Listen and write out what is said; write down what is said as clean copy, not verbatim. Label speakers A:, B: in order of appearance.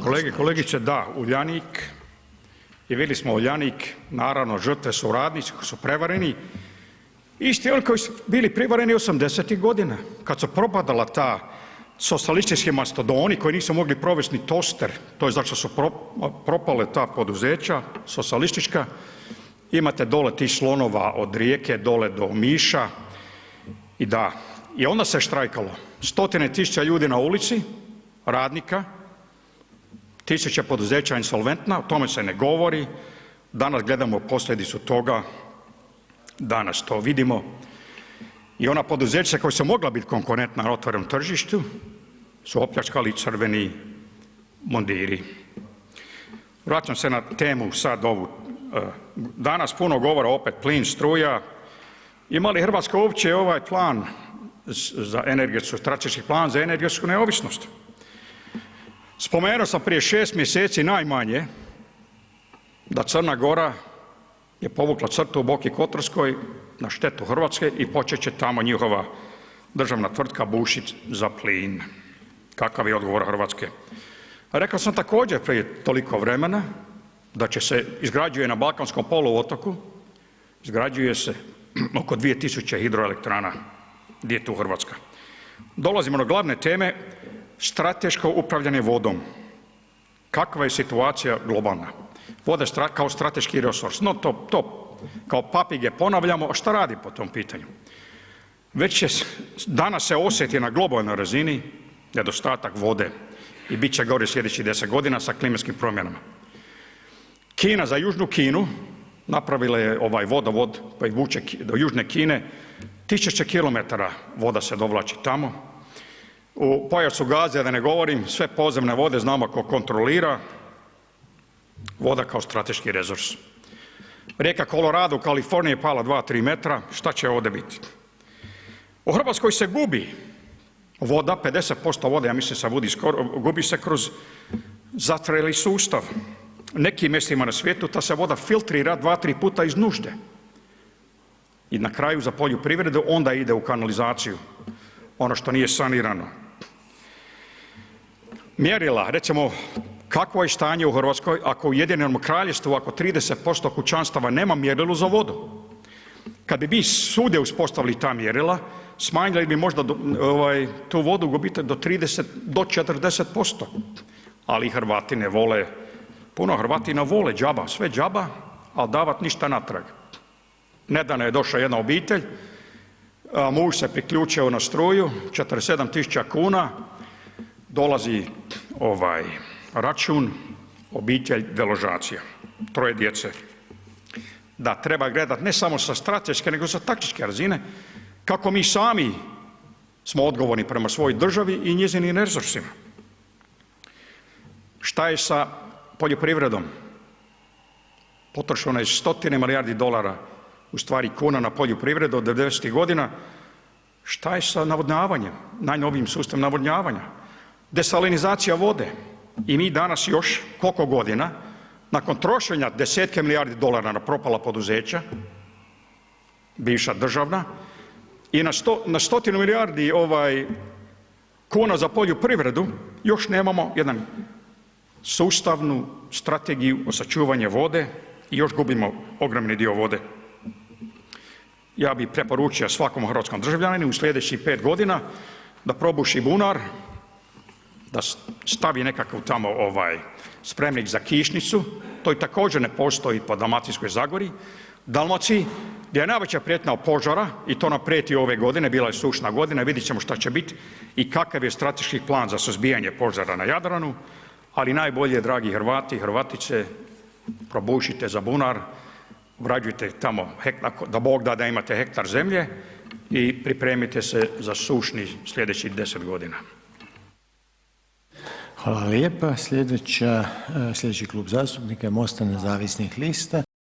A: Kolege i kolegice, da, Uljanik i vidjeli smo Uljanik, naravno žrtve su radnici koji su prevareni, isti oni koji su bili prevareni 80-ih godina kad su propadala ta socijalistički mastodoni koji nisu mogli provesti ni toster, to je zašto su propale ta poduzeća socijalistička, imate dole tih slonova od Rijeke dole do Omiša i da, i onda se štrajkalo, stotine tisuća ljudi na ulici, radnika, tisuće poduzeća insolventna, o tome se ne govori, danas gledamo posljedicu toga, danas to vidimo i ona poduzeća koja su mogla biti konkurentna na otvorenom tržištu su opljačkali crveni mundiri. Vraćam se na temu sad ovu, danas puno govora opet plin, struja, ima li Hrvatska uopće ovaj plan za energetsku, strateški plan za energetsku neovisnost? Spomenuo sam prije 6 mjeseci najmanje da Crna Gora je povukla crtu u Boki Kotorskoj na štetu Hrvatske i počet će tamo njihova državna tvrtka bušit za plin. Kakav je odgovor Hrvatske? Rekao sam također prije toliko vremena da će se, izgrađuje na Balkanskom poluotoku, izgrađuje se oko 2000 hidroelektrana. Gdje je tu Hrvatska? Dolazimo do glavne teme, strateško upravljanje vodom. Kakva je situacija globalna? Voda kao strateški resurs, no to kao papige ponavljamo, a šta radi po tom pitanju? Već je, danas se osjeti na globalnoj razini nedostatak vode i bit će gore sljedećih 10 godina sa klimatskim promjenama. Kina za južnu Kinu napravila je ovaj vodovod koji vuče do južne Kine, 1000 kilometara voda se dovlači tamo. U pojasu Gaze, da ne govorim, sve podzemne vode znamo ko kontrolira, voda kao strateški resurs. Rijeka Colorado u Kaliforniji je pala 2-3 metra, šta će ovdje biti? U Hrvatskoj se gubi voda, 50% vode, ja mislim se gubi se kroz zatreli sustav. Nekim mjestima na svijetu ta se voda filtrira 2-3 puta iz nužde. I na kraju za poljoprivredu onda ide u kanalizaciju, ono što nije sanirano. Mjerila, recimo, kakvo je stanje u Hrvatskoj ako u Ujedinjenom Kraljevstvu, ako 30% kućanstava nema mjerilu za vodu? Kad bi mi svugdje uspostavili ta mjerila, smanjili bi možda tu vodu gubite do 30, do 40%. Ali Hrvati ne vole, puno Hrvatina vole džaba, sve džaba, ali davat ništa natrag. Nedavno je došla jedna obitelj, muž se priključio na struju, 47.000 kuna, dolazi račun, obitelj, deložacija, 3 djece. Da, treba gledati ne samo sa strateške, nego sa taktičke razine, kako mi sami smo odgovorni prema svojoj državi i njezinim resursima. Šta je sa poljoprivredom? Potrošeno je stotine milijardi dolara, u stvari kuna na poljoprivredu od 90-ih godina. Šta je sa navodnjavanjem, najnovijim sustavom navodnjavanja? Desalinizacija vode. I mi danas još, koliko godina, nakon trošenja desetke milijardi dolara na propala poduzeća, bivša državna, i na stotinu milijardi kuna za poljoprivredu, još nemamo jedan sustavnu strategiju o sačuvanju vode i još gubimo ogromni dio vode. Ja bih preporučio svakom hrvatskom državljaninu u sljedećih 5 godina da probuši bunar, da stavi nekakav tamo spremnik za kišnicu, to i također ne postoji po Dalmatinskoj zagori, Dalmaciji, gdje je najveća prijetnja od požara i to nam prijeti ove godine, bila je sušna godina, vidjet ćemo šta će biti i kakav je strateški plan za suzbijanje požara na Jadranu, ali najbolje, dragi Hrvati, Hrvatice, probušite za bunar, obrađujte tamo, da Bog da da imate hektar zemlje i pripremite se za sušni sljedećih 10 godina.
B: Hvala lijepa. Sljedeći klub zastupnika je MOST-a nezavisnih lista